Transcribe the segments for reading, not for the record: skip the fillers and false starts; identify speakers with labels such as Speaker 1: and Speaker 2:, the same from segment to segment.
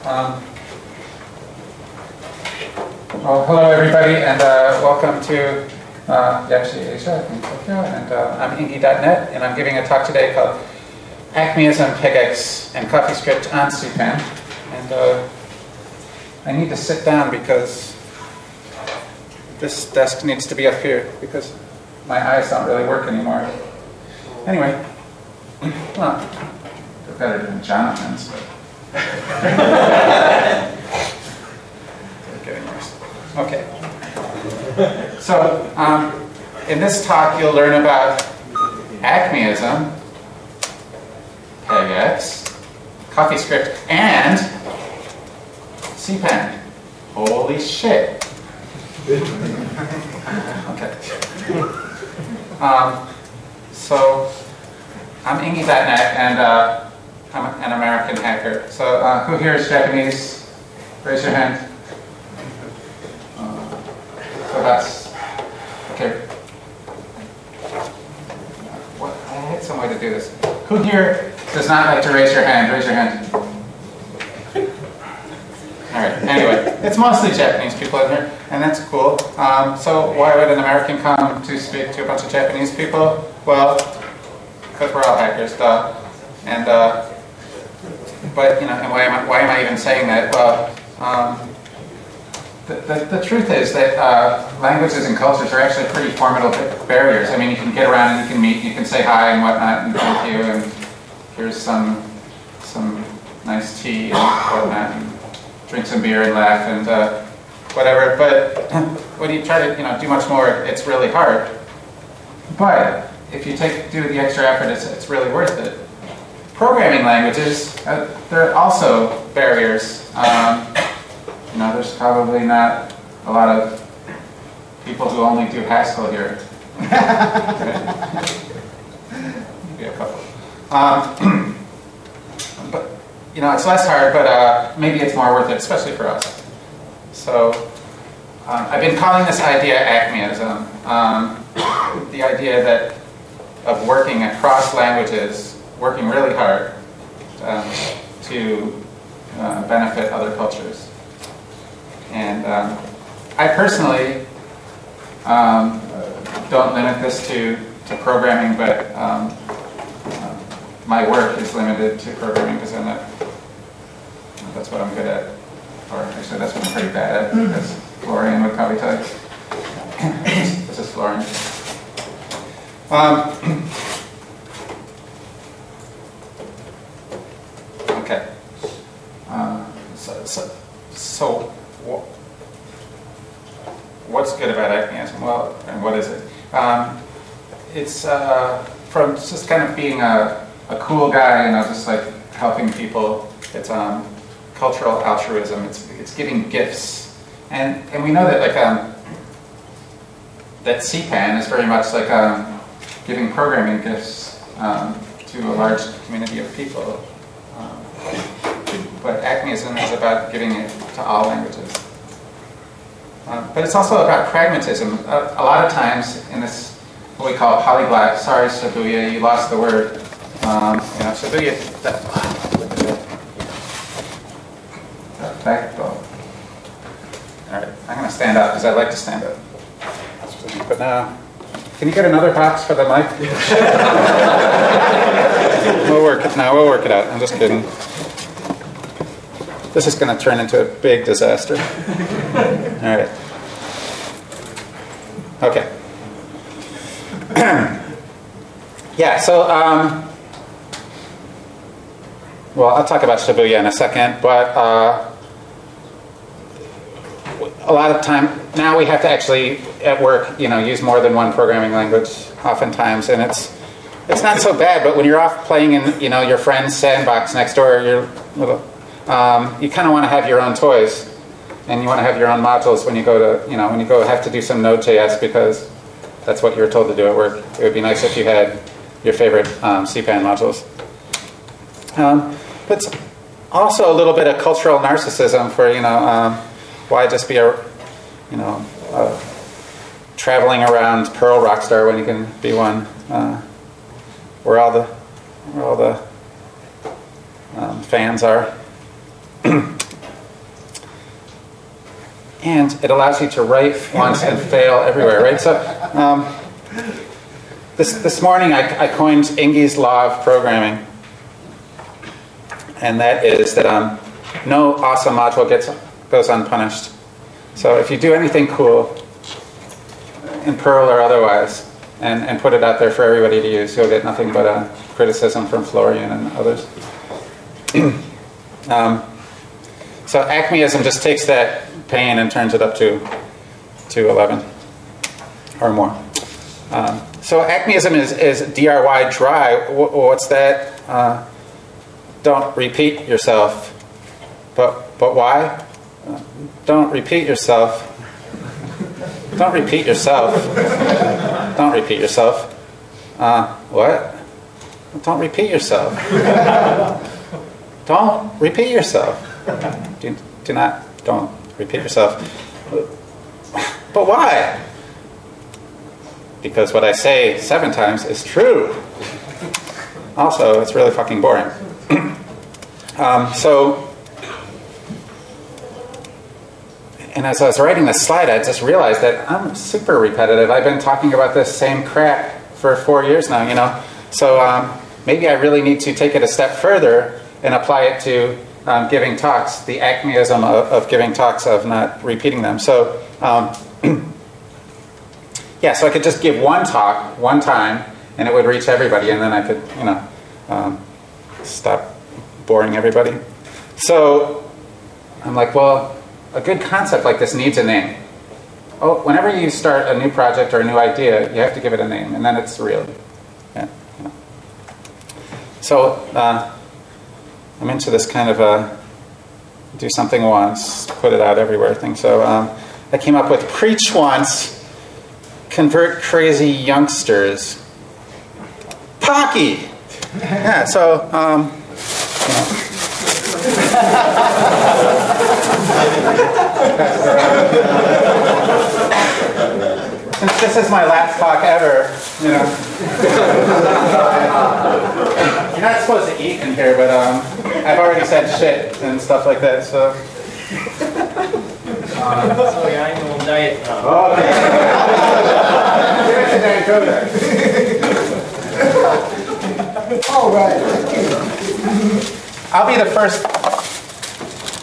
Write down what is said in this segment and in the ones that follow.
Speaker 1: Well, hello everybody, and welcome to YAPC in Tokyo. And I'm Ingy döt, and I'm giving a talk today called Acmeism, Pegex, and CoffeeScript on CPAN. And I need to sit down because this desk needs to be up here because my eyes don't really work anymore. Anyway, well, they're better than Jonathan's, but they're getting worse. Okay. So, in this talk, you'll learn about Acmeism, Pegex, CoffeeScript, and CPAN. Holy shit. Okay. So, I'm Ingy döt, and I'm an American hacker. So, who here is Japanese? Raise your hand. So that's okay. What? I had some way to do this. Who here does not like to raise your hand? Raise your hand. All right. Anyway, it's mostly Japanese people in here, and that's cool. So why would an American come to speak to a bunch of Japanese people? Well, because we're all hackers, duh. And but you know, and why am I even saying that? Well. The truth is that languages and cultures are actually pretty formidable barriers. I mean, you can get around and you can meet, you can say hi and whatnot, and thank you, and here's some nice tea and whatnot, and drink some beer and laugh and whatever. But when you try to do much more, it's really hard. But if you do the extra effort, it's really worth it. Programming languages, there are also barriers. There's probably not a lot of people who only do Haskell here. Maybe a couple. But, it's less hard, but maybe it's more worth it, especially for us. So, I've been calling this idea Acmeism. The idea of working across languages, working really hard to benefit other cultures. And I personally don't limit this to programming, but my work is limited to programming because that's what I'm good at. Or actually, that's what I'm pretty bad at, because Florian would probably tell you. This is Florian. Okay. So what's good about Acmeism? Well, and what is it? It's from just kind of being a cool guy, just like helping people. It's cultural altruism. It's giving gifts, and we know that that CPAN is very much like giving programming gifts to a large community of people. But Acmeism is about giving it to all languages. But it's also about pragmatism. A lot of times in this, what we call polyglot, sorry Shibuya, you lost the word. Shibuya, that backbone. All right, I'm going to stand up because I like to stand up. But now, can you get another box for the mic? We'll work it out. I'm just kidding. This is going to turn into a big disaster. All right. Okay. Yeah, so, well, I'll talk about Shibuya in a second, but a lot of time, now we have to actually, at work, use more than one programming language, oftentimes, and it's not so bad, but when you're off playing in, your friend's sandbox next door, you kind of want to have your own toys, and you want to have your own modules when you go to, have to do some Node.js because that's what you're told to do at work. It would be nice if you had your favorite CPAN modules. But it's also a little bit of cultural narcissism for, why just be traveling around Perl Rockstar when you can be one where all the fans are. And it allows you to write once and fail everywhere, right? So this morning I coined Ingy's law of programming. And that is that no awesome module goes unpunished. So if you do anything cool, in Perl or otherwise, and put it out there for everybody to use, you'll get nothing but criticism from Florian and others. So Acmeism just takes that pain and turns it up to 11 or more. So Acmeism is DRY dry. What's that? Don't repeat yourself. But why? Don't repeat yourself. Don't repeat yourself. Don't repeat yourself. What? Don't repeat yourself. Don't repeat yourself. Don't repeat yourself. But why? Because what I say 7 times is true. Also, it's really fucking boring. And as I was writing this slide, I just realized that I'm super repetitive. I've been talking about this same crap for 4 years now, you know. So maybe I really need to take it a step further and apply it to giving talks, the Acmeism of giving talks, of not repeating them. So yeah, so I could just give one talk one time, and it would reach everybody, and then I could, you know, stop boring everybody. So I'm like, well, a good concept like this needs a name. Oh, whenever you start a new project or a new idea, you have to give it a name, and then it's real. Yeah, you know. So I'm into this kind of do something once, put it out everywhere thing. So I came up with preach once, convert crazy youngsters. Pocky! Yeah, so, you know. Since this is my last talk ever, you know. You're not supposed to eat in here, but I've already said shit and stuff like that, so.
Speaker 2: Sorry, I'm on diet now.
Speaker 1: Oh, okay.
Speaker 3: All right, thank you.
Speaker 1: I'll be the first,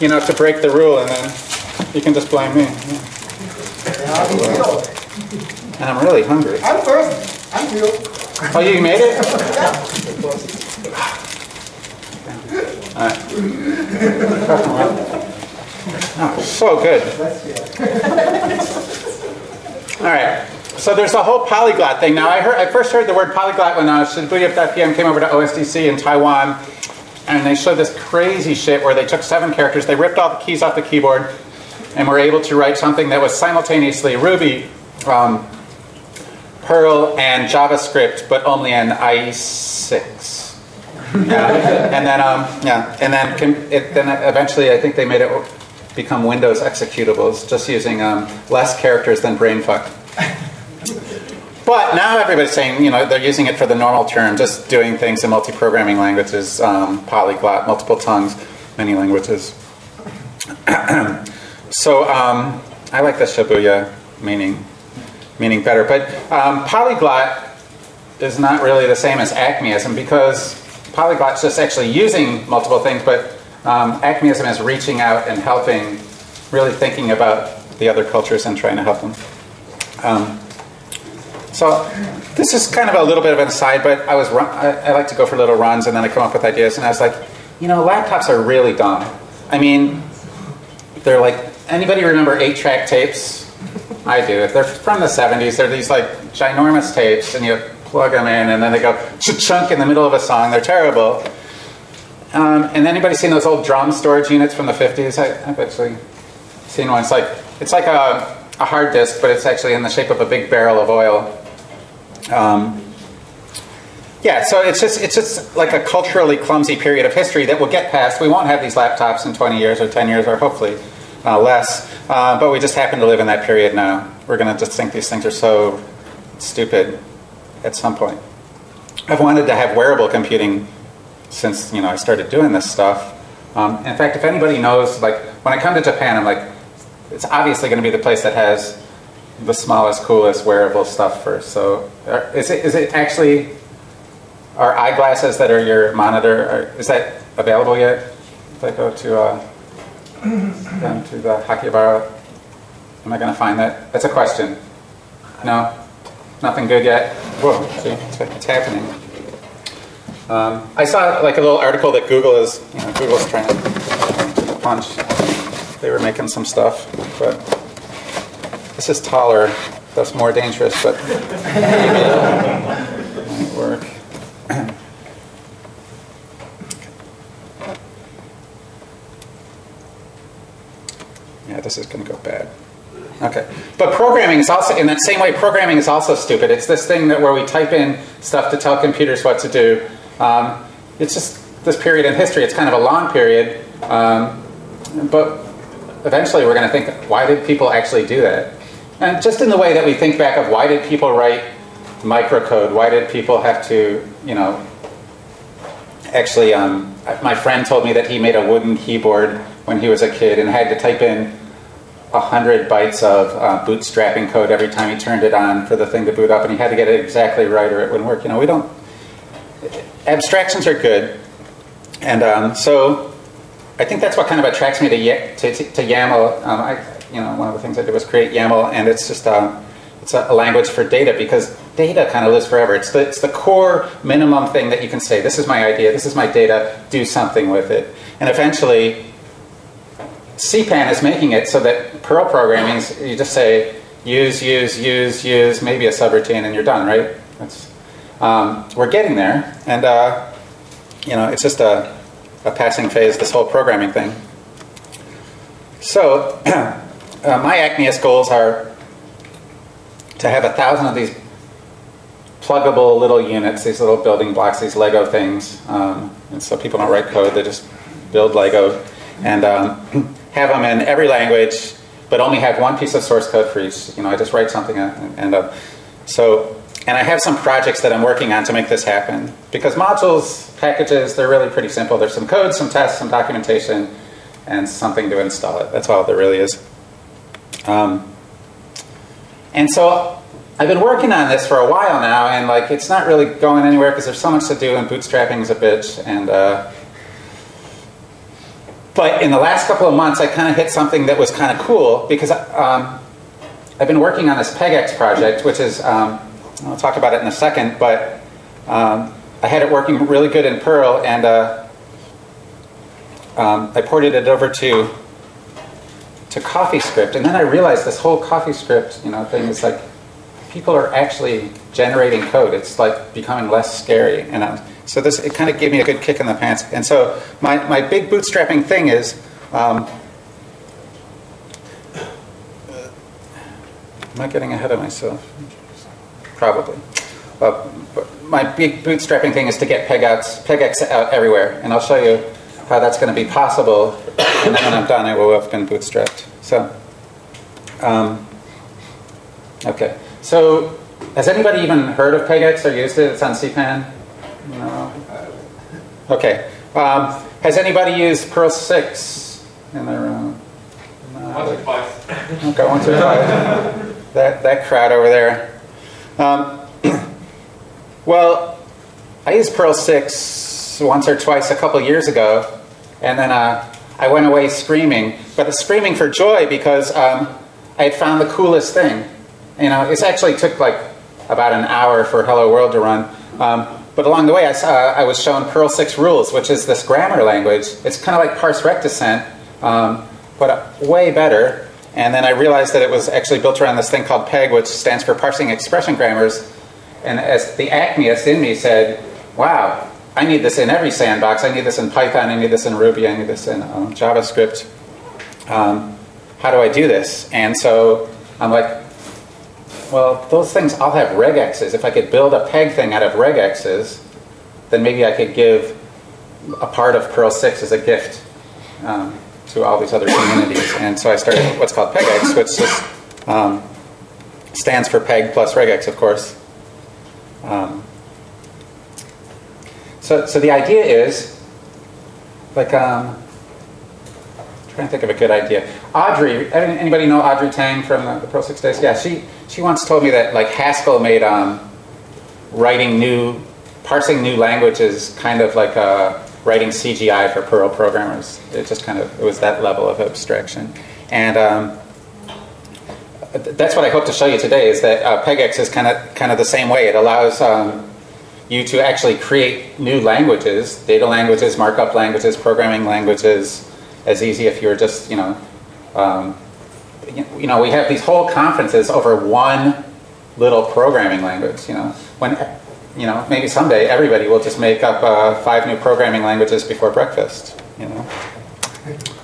Speaker 1: you know, to break the rule, and then you can just blame me. And I'm really hungry.
Speaker 3: I'm first. I'm real.
Speaker 1: Oh, you made it? All right. Oh, so good. All right. So there's the whole polyglot thing. Now, I first heard the word polyglot when Shibuya.pm came over to OSDC in Taiwan, and they showed this crazy shit where they took 7 characters, they ripped all the keys off the keyboard, and were able to write something that was simultaneously Ruby, Perl, and JavaScript, but only in IE6. Yeah. And then eventually I think they made it become Windows executables, just using less characters than brainfuck. But now everybody's saying, you know, they're using it for the normal term, just doing things in multi-programming languages, polyglot, multiple tongues, many languages. So I like the Shibuya meaning better. But polyglot is not really the same as Acmeism, because polyglot's just actually using multiple things, but Acmeism is reaching out and helping, really thinking about the other cultures and trying to help them. So this is kind of a little bit of an aside, but I like to go for little runs, and then I come up with ideas, and I was like, you know, laptops are really dumb. I mean, they're like, anybody remember 8-track tapes? I do. If they're from the 70s, they're these like ginormous tapes, and you plug them in, and then they go chunk in the middle of a song. They're terrible. And anybody seen those old drum storage units from the 50s? I've actually seen one. It's like a hard disk, but it's actually in the shape of a big barrel of oil. Yeah, so it's just like a culturally clumsy period of history that will get past. We won't have these laptops in 20 years or 10 years or hopefully less, but we just happen to live in that period now. We're going to just think these things are so stupid at some point. I've wanted to have wearable computing since, you know, I started doing this stuff. In fact, if anybody knows, like, when I come to Japan, I'm like, it's obviously going to be the place that has the smallest, coolest wearable stuff first. So is it actually, are eyeglasses that are your monitor, is that available yet? If I go to down to the Hakibara, am I going to find that? That's a question. No? Nothing good yet? Whoa, see, it's happening. I saw like a little article that Google's trying to punch. They were making some stuff, but this is taller. That's more dangerous, but might work. Yeah, this is going to go bad. Okay, but programming is also, in that same way, programming is also stupid. It's this thing that where we type in stuff to tell computers what to do. It's just this period in history. It's kind of a long period, but eventually we're going to think, why did people actually do that? And just in the way that we think back of why did people write microcode? Why did people have to, actually, my friend told me that he made a wooden keyboard when he was a kid and had to type in 100 bytes of bootstrapping code every time he turned it on for the thing to boot up, and he had to get it exactly right or it wouldn't work. We don't, abstractions are good, and so I think that's what kind of attracts me to YAML. One of the things I did was create YAML, and it's just it's a language for data, because data kind of lives forever. It's the core minimum thing that you can say, this is my idea, this is my data, do something with it. And eventually, CPAN is making it so that Perl programming is, you just say, use, maybe a subroutine, and you're done, right? We're getting there, and it's just a passing phase, this whole programming thing. So, my Acmeism goals are to have 1,000 of these pluggable little units, these little building blocks, these Lego things. And so people don't write code, they just build Lego. And have them in every language, but only have one piece of source code for each. I just write something, and I have some projects that I'm working on to make this happen. Because modules, packages, they're really pretty simple. There's some code, some tests, some documentation, and something to install it. That's all there really is. And so I've been working on this for a while now, and it's not really going anywhere because there's so much to do, and bootstrapping is a bitch. And but in the last couple of months, I kind of hit something that was kind of cool, because I've been working on this Pegex project, which is, I'll talk about it in a second, but I had it working really good in Perl, and I ported it over to CoffeeScript, and then I realized this whole CoffeeScript thing is people are actually generating code. It's becoming less scary, and so it kind of gave me a good kick in the pants. And so my big bootstrapping thing is, am I getting ahead of myself? Probably. But my big bootstrapping thing is to get Pegex out everywhere, and I'll show you how that's going to be possible, and then when I'm done, I will have been bootstrapped. So, okay. So, has anybody even heard of Pegex or used it? It's on CPAN? No. Okay. Has anybody used Perl 6 in their own? No.
Speaker 2: Once or twice.
Speaker 1: Okay, once or twice. That crowd over there. Well, I used Perl 6 once or twice a couple years ago, and then I went away screaming, but screaming for joy, because I had found the coolest thing. It actually took about an hour for Hello World to run, but along the way I was shown Perl 6 rules, which is this grammar language. It's kind of like parse rect descent, but way better. And then I realized that it was actually built around this thing called PEG, which stands for parsing expression grammars. And as the Acmeist in me said, wow, I need this in every sandbox. I need this in Python, I need this in Ruby, I need this in JavaScript. How do I do this? And so I'm like, well, those things all have regexes. If I could build a PEG thing out of regexes, then maybe I could give a part of Perl 6 as a gift to all these other communities. And so I started what's called Pegex, which just stands for PEG plus regex, of course. So the idea is, trying trying to think of a good idea. Audrey, anybody know Audrey Tang from the Pro 6 Days? Yeah, she once told me that like Haskell made parsing new languages kind of like writing CGI for Perl programmers. It was that level of abstraction. And that's what I hope to show you today, is that Pegex is kind of the same way. It allows you to actually create new languages, data languages, markup languages, programming languages, as easy if you were just, we have these whole conferences over one little programming language, when, maybe someday everybody will just make up 5 new programming languages before breakfast,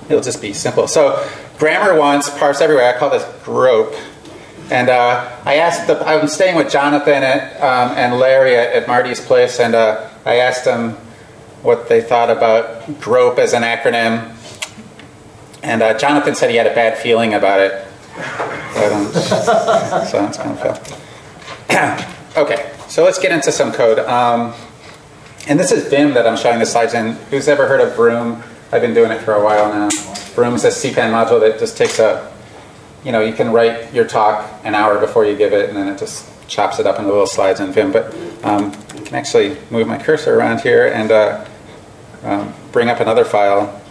Speaker 1: It'll just be simple. So grammar wants parse everywhere. I call this grope. And I'm staying with Jonathan and Larry at Marty's place, and I asked them what they thought about grope as an acronym. And Jonathan said he had a bad feeling about it. But, so it's kind of fun. Okay, so let's get into some code. And this is Vim that I'm showing the slides in. Who's ever heard of Vroom? I've been doing it for a while now. Vroom is a CPAN module that just takes you can write your talk an hour before you give it, and then it just chops it up into little slides in Vim. But I can actually move my cursor around here and bring up another file.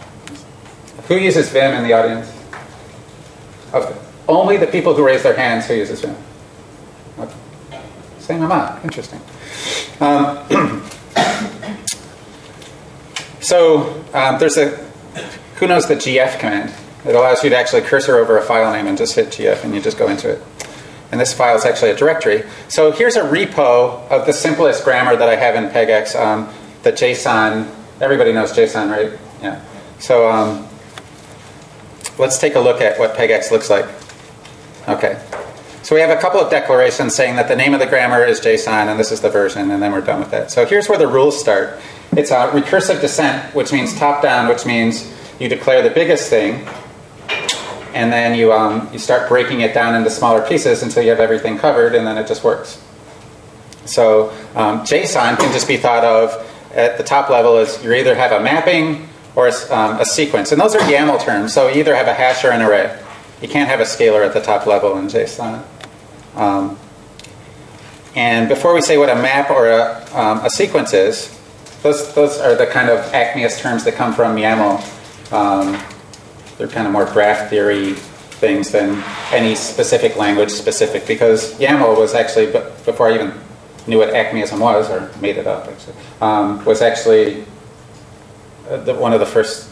Speaker 1: Who uses Vim in the audience? Okay. Only the people who raise their hands who uses Vim. Okay. Same amount. Interesting. So there's who knows the GF command? It allows you to actually cursor over a file name and just hit GF and you just go into it. And this file is actually a directory. So here's a repo of the simplest grammar that I have in Pegex, the JSON. Everybody knows JSON, right? Yeah. So let's take a look at what Pegex looks like. Okay. So we have a couple of declarations saying that the name of the grammar is JSON and this is the version, and then we're done with that. So here's where the rules start. It's a recursive descent, which means top-down, which means you declare the biggest thing, and then you start breaking it down into smaller pieces until you have everything covered, and then it just works. So JSON can just be thought of at the top level as you either have a mapping or a sequence. And those are YAML terms, so you either have a hash or an array. You can't have a scalar at the top level in JSON. And before we say what a map or a sequence is, those are the kind of Acmeist terms that come from YAML. They're kind of more graph theory things than any specific language specific, because YAML was actually, before I even knew what Acmeism was, or made it up actually, was actually one of the first,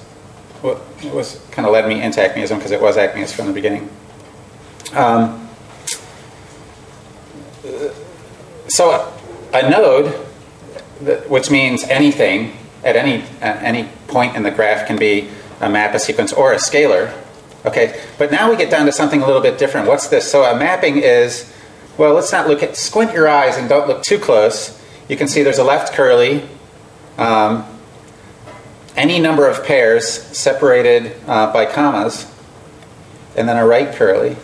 Speaker 1: it was kind of led me into Acmeism because it was Acmeist from the beginning. So a node, which means anything at any point in the graph, can be a map, a sequence, or a scalar. Okay, but now we get down to something a little bit different. What's this? So a mapping is, well, let's not look at, squint your eyes and don't look too close. You can see there's a left curly, any number of pairs separated by commas, and then a right curly.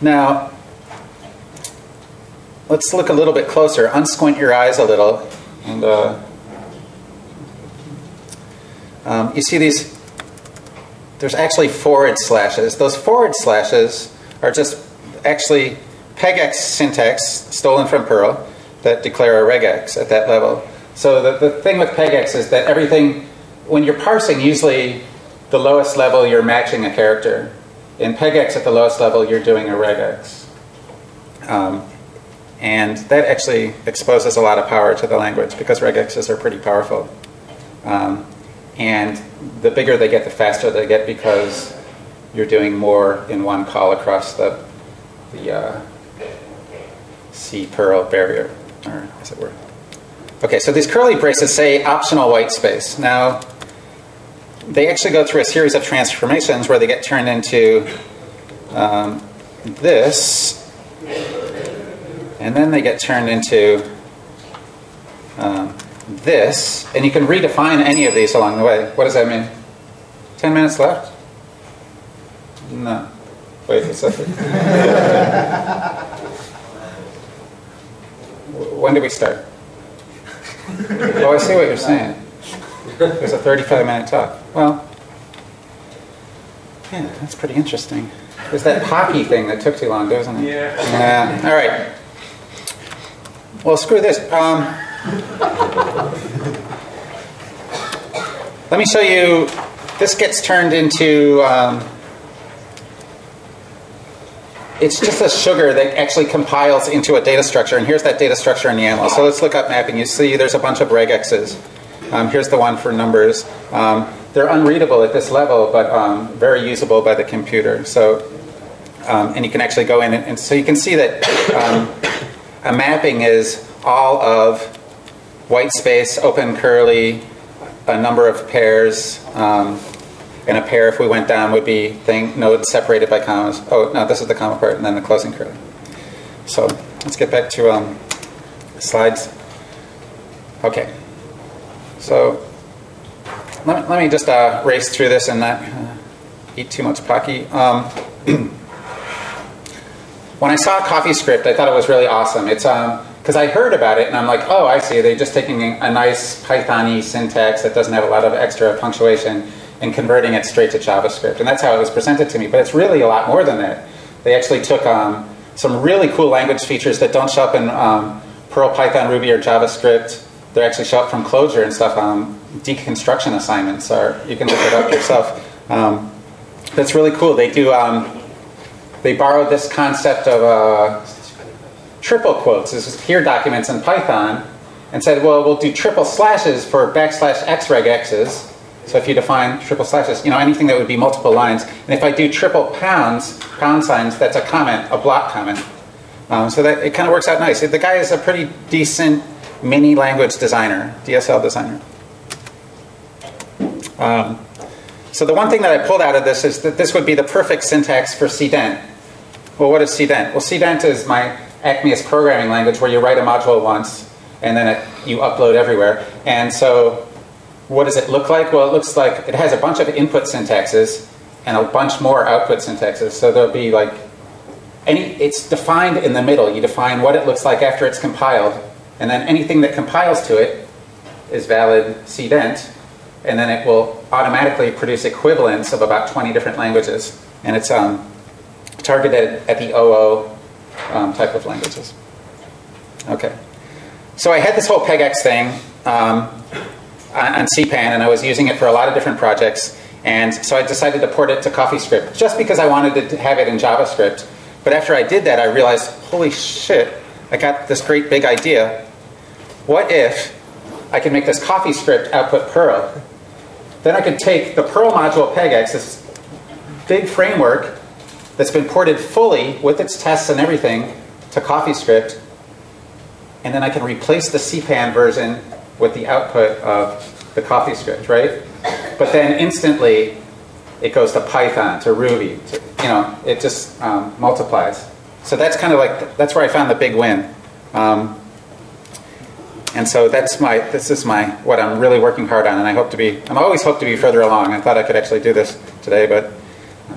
Speaker 1: Now, let's look a little bit closer. Unsquint your eyes a little, and you see these, there's actually forward slashes. Those forward slashes are just actually Pegex syntax stolen from Perl that declare a regex at that level. So the thing with Pegex is that everything, when you're parsing, usually the lowest level you're matching a character. In Pegex at the lowest level you're doing a regex. And that actually exposes a lot of power to the language because regexes are pretty powerful. And the bigger they get, the faster they get, because you're doing more in one call across the C Perl barrier, or as it were. Okay, so these curly braces say optional white space. Now, they actually go through a series of transformations where they get turned into this, and then they get turned into this, and you can redefine any of these along the way. What does that mean? 10 minutes left? No. Wait a second. When did we start? Oh, I see what you're saying. There's a 35-minute talk. Well, Yeah, that's pretty interesting. There's that Poppy thing that took too long, doesn't it?
Speaker 2: Yeah.
Speaker 1: All right. Well, screw this. Let me show you. This gets turned into. It's just a sugar that actually compiles into a data structure, and here's that data structure in YAML. So let's look up mapping. You see there's a bunch of regexes. Here's the one for numbers. They're unreadable at this level, but very usable by the computer. So, and you can actually go in, and so you can see that a mapping is all of white space, open curly, a number of pairs, and a pair, if we went down, would be nodes separated by commas. Oh, no, this is the comma part, and then the closing curly. So let's get back to slides. Okay. So let me just race through this and not eat too much Pocky. When I saw CoffeeScript, I thought it was really awesome. It's because I heard about it, and I'm like, oh, I see. They're just taking a nice Python-y syntax that doesn't have a lot of extra punctuation and converting it straight to JavaScript. And that's how it was presented to me. But it's really a lot more than that. They actually took some really cool language features that don't show up in Perl, Python, Ruby, or JavaScript. They actually show up from Clojure and stuff. Deconstruction assignments, or you can look it up yourself. That's really cool. They do. They borrowed this concept of triple quotes. This is here documents in Python, and said, well, we'll do triple slashes for \x regexes. So if you define triple slashes, anything that would be multiple lines. And if I do triple pound signs, that's a comment, a block comment. So that it kind of works out nice. The guy is a pretty decent mini language designer, DSL designer. So the one thing that I pulled out of this is that this would be the perfect syntax for cdent. Well, what is cdent? Well, cdent is my Acmeism programming language where you write a module once and then you upload everywhere. And so what does it look like? Well, it looks like it has a bunch of input syntaxes and a bunch more output syntaxes. So there'll be like it's defined in the middle. You define what it looks like after it's compiled, and then anything that compiles to it is valid cdent, and then it will automatically produce equivalents of about 20 different languages. And it's targeted at the OO type of languages. Okay. So I had this whole Pegex thing on CPAN, and I was using it for a lot of different projects. And so I decided to port it to CoffeeScript, just because I wanted to have it in JavaScript. But after I did that, I realized, holy shit, I got this great big idea. What if I could make this CoffeeScript output Perl? Then I could take the Perl module Pegex, this big framework that's been ported fully with its tests and everything to CoffeeScript, and then I can replace the CPAN version with the output of the CoffeeScript, right? But then instantly it goes to Python, to Ruby, it just multiplies. So that's kind of like, that's where I found the big win. And so this is what I'm really working hard on, and I'm always hope to be further along. I thought I could actually do this today, but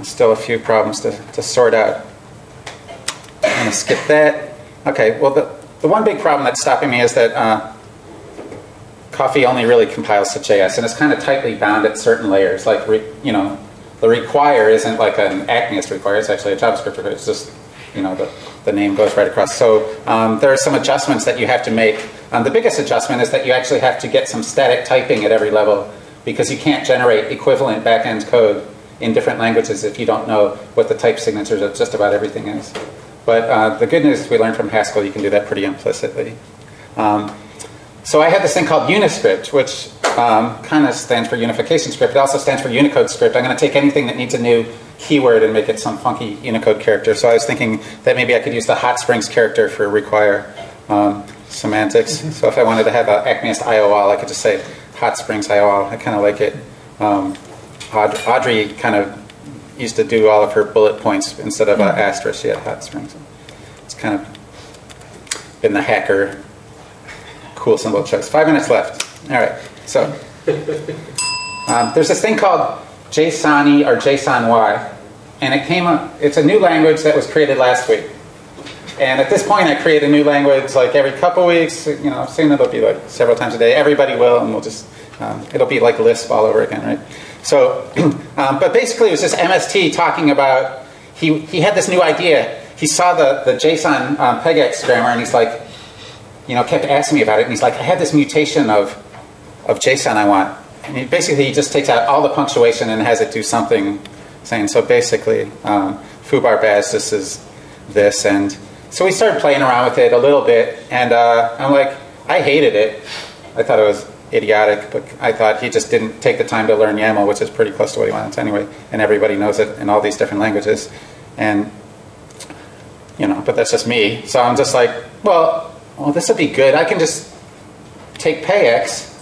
Speaker 1: still a few problems to sort out. I'm going to skip that. Okay, well the one big problem that's stopping me is that Coffee only really compiles to JS, and it's kind of tightly bound at certain layers. Like, the require isn't like an Acmeism require, it's actually a JavaScript require. It's just, the name goes right across. So there are some adjustments that you have to make. The biggest adjustment is that you actually have to get some static typing at every level, because you can't generate equivalent back-end code in different languages if you don't know what the type signatures of just about everything is. But the good news is we learned from Haskell you can do that pretty implicitly. So I had this thing called Uniscript, which kind of stands for unification script. It also stands for Unicode script. I'm going to take anything that needs a new keyword and make it some funky Unicode character. So I was thinking that maybe I could use the hot springs character for require semantics. So if I wanted to have an Acmeism IOL, I could just say hot springs IOL. I kind of like it. Audrey kind of used to do all of her bullet points instead of asterisk. She had hot springs. It's kind of been the hacker cool symbol choice. 5 minutes left. All right. So there's this thing called JSON-y or JSON-Y, and it's a new language that was created last week. And at this point, I create a new language like every couple weeks. Soon it'll be like several times a day. Everybody will, and we'll just it'll be like Lisp all over again, right?
Speaker 4: So, but basically it was just MST talking about, he had this new idea. He saw the JSON Pegex grammar, and he's like, kept asking me about it, and he's like, I have this mutation of JSON I want. And he just takes out all the punctuation and has it do something, saying, so basically, foobar baz, this is this. And so we started playing around with it a little bit, and I'm like, I hated it. I thought it was idiotic, but I thought he just didn't take the time to learn YAML, which is pretty close to what he wants anyway, and everybody knows it in all these different languages. And, but that's just me. So I'm just like, well, this would be good. I can just take Pegex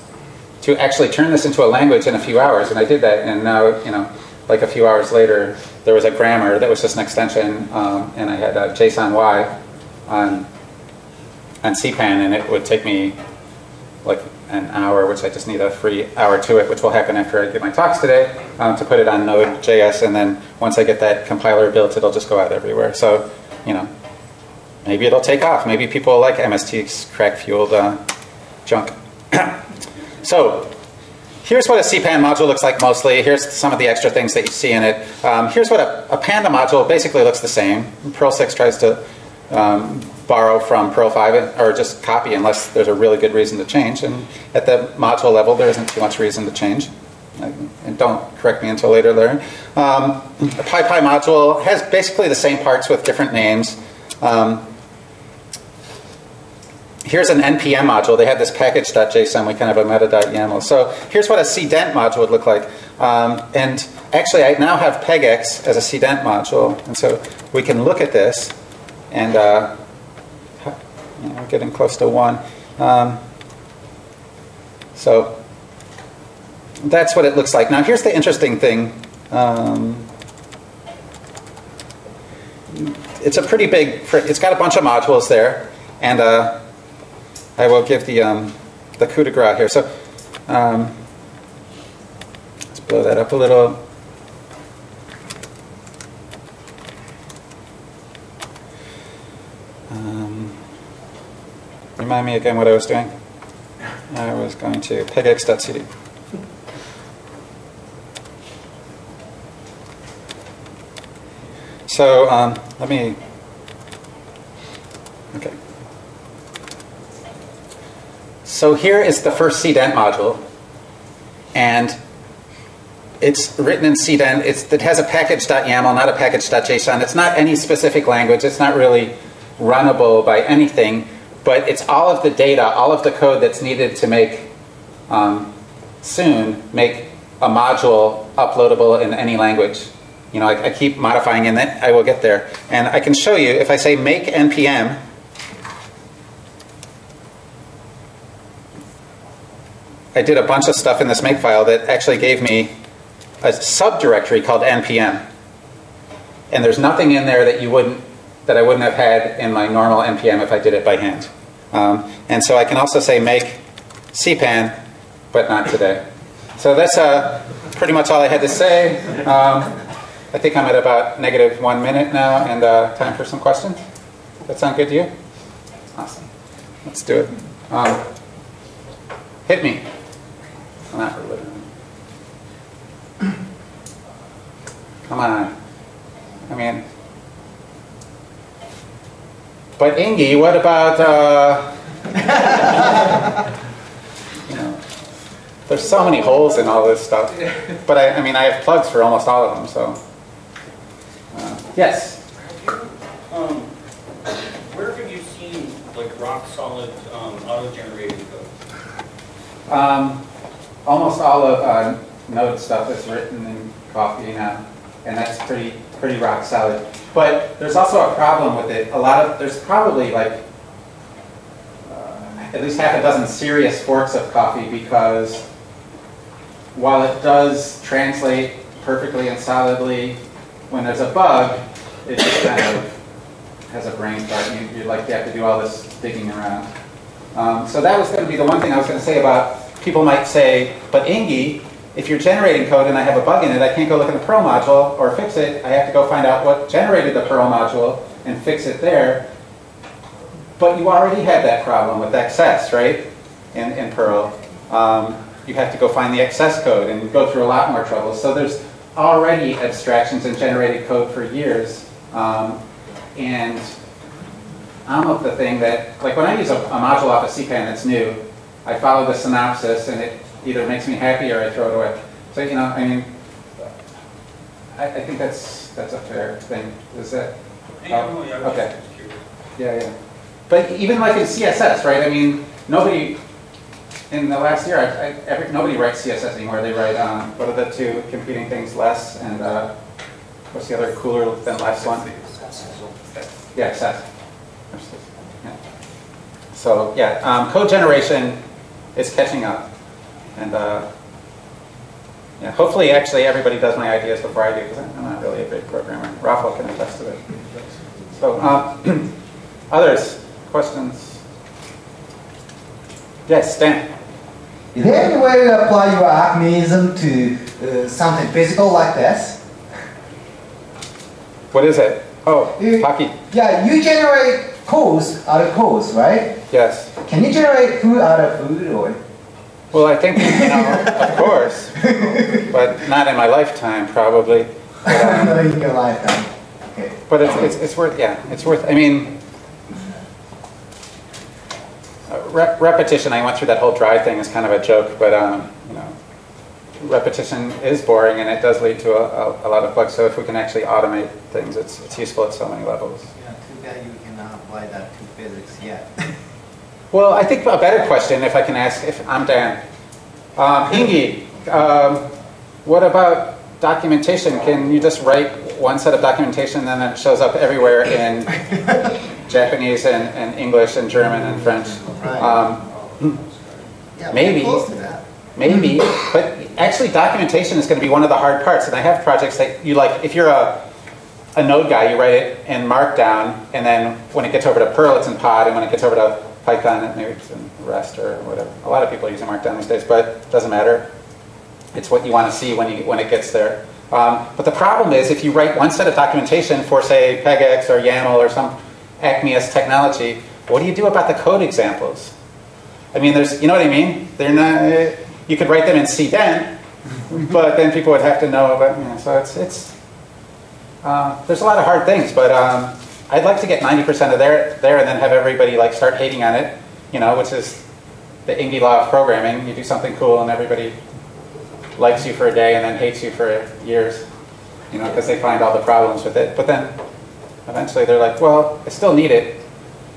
Speaker 4: to actually turn this into a language in a few hours, and I did that, and now, like a few hours later, there was a grammar that was just an extension, and I had JSON-Y on CPAN, and it would take me like an hour, which I just need a free hour to it, which will happen after I give my talks today, to put it on Node.js, and then once I get that compiler built, it'll just go out everywhere. So, maybe it'll take off. Maybe people like MST's crack-fueled junk. So, here's what a CPAN module looks like mostly. Here's some of the extra things that you see in it. Here's what a Panda module basically looks the same. Perl 6 tries to borrow from Perl 5, or just copy unless there's a really good reason to change. And at the module level, there isn't too much reason to change. And don't correct me until later, Larry. A PyPy module has basically the same parts with different names. Here's an npm module. They had this package.json. We kind of have a meta.yaml. So here's what a cdent module would look like. And actually, I now have Pegex as a cdent module. And so we can look at this. And we're getting close to 1. So that's what it looks like. Now here's the interesting thing. It's a pretty big, it's got a bunch of modules there. And I will give the coup de grace here. So let's blow that up a little. Remind me again what I was doing. I was going to pegex.cd. So let me, okay. So here is the first cdent module, and it's written in cdent. It has a package.yaml, not a package.json. It's not any specific language. It's not really runnable by anything, but it's all of the data, all of the code that's needed to make soon make a module uploadable in any language. I keep modifying, and then I will get there. And I can show you, if I say make npm, I did a bunch of stuff in this make file that actually gave me a subdirectory called npm. And there's nothing in there that I wouldn't have had in my normal npm if I did it by hand. And so I can also say make CPAN, but not today. So that's pretty much all I had to say. I think I'm at about -1 minute now, and time for some questions. That sound good to you? Awesome. Let's do it. Hit me. Well, not really. Come on. I mean, but Ingy, what about, there's so many holes in all this stuff. But I mean, I have plugs for almost all of them, so. Yes?
Speaker 2: Where have you seen like rock solid auto-generated code?
Speaker 4: Almost all of Node stuff is written in Coffee now, and that's pretty rock solid. But there's also a problem with it. There's probably like at least half a dozen serious forks of Coffee, because while it does translate perfectly and solidly, when there's a bug, it just kind of has a brain fart. You have to do all this digging around. So that was going to be the one thing I was going to say about, people might say, but Ingy, if you're generating code and I have a bug in it, I can't go look in the Perl module or fix it. I have to go find out what generated the Perl module and fix it there. But you already had that problem with excess, right, in Perl. you have to go find the excess code and go through a lot more trouble. So there's already abstractions and generated code for years. And I'm of the thing that, like when I use a module off of CPAN that's new, I follow the synopsis and it either makes me happy or I throw it away. So, you know, I mean, I think that's a fair thing. Is that? Okay. Yeah. But even like in CSS, right? I mean, nobody, in the last year, nobody writes CSS anymore. They write, what are the two competing things, less and, what's the other cooler than less one? Yeah, access. Yeah. So yeah, code generation is catching up, and yeah, hopefully, actually, everybody does my ideas before I do, because I'm not really a big programmer. Rafael can attest to it. So, others, questions? Yes, Dan.
Speaker 5: Is there any way to apply your Acmeism to something physical like this?
Speaker 4: What is it? Oh, hockey.
Speaker 5: Yeah, you generate codes out of codes, right?
Speaker 4: Yes.
Speaker 5: Can you generate food out of food, or?
Speaker 4: Well, I think, you know, of course, but not in my lifetime, probably. But,
Speaker 5: Not in your lifetime. Okay.
Speaker 4: But it's worth, yeah, it's worth, I mean, repetition, I went through that whole dry thing as kind of a joke, but, you know, repetition is boring and it does lead to a lot of bugs. So if we can actually automate things, it's useful at so many levels.
Speaker 6: Yeah, too bad you cannot apply that to physics yet.
Speaker 4: Well, I think a better question, if I can ask, if I'm Dan. Ingy, what about documentation? Can you just write one set of documentation and then it shows up everywhere in Japanese and English and German and French?
Speaker 6: Yeah,
Speaker 4: Maybe.
Speaker 6: close to that.
Speaker 4: Maybe, but actually documentation is going to be one of the hard parts. And I have projects that you like, if you're a Node guy, you write it in Markdown, and then when it gets over to Perl, it's in Pod, and when it gets over to Python, maybe it's in Rest or whatever. A lot of people are using Markdown these days, but it doesn't matter. It's what you want to see when it gets there. But the problem is, if you write one set of documentation for, say, Pegex or YAML or some Acmeism technology, what do you do about the code examples? I mean, there's, you know what I mean? They're not. You could write them in CPAN, but then people would have to know about, you know, so it's there's a lot of hard things, but I'd like to get 90% of there and then have everybody like start hating on it, you know, which is the Ingy law of programming. You do something cool and everybody likes you for a day and then hates you for years, you know, because they find all the problems with it. But then eventually they're like, well, I still need it.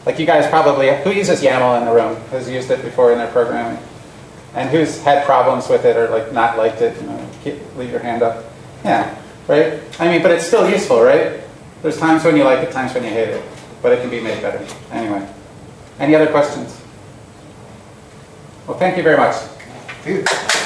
Speaker 4: Like you guys probably, who uses YAML in the room? Who's used it before in their programming? And who's had problems with it or like not liked it? You know, leave your hand up. Yeah, right? I mean, but it's still useful, right? There's times when you like it, times when you hate it. But it can be made better. Anyway, any other questions? Well, thank you very much.
Speaker 5: Thank you.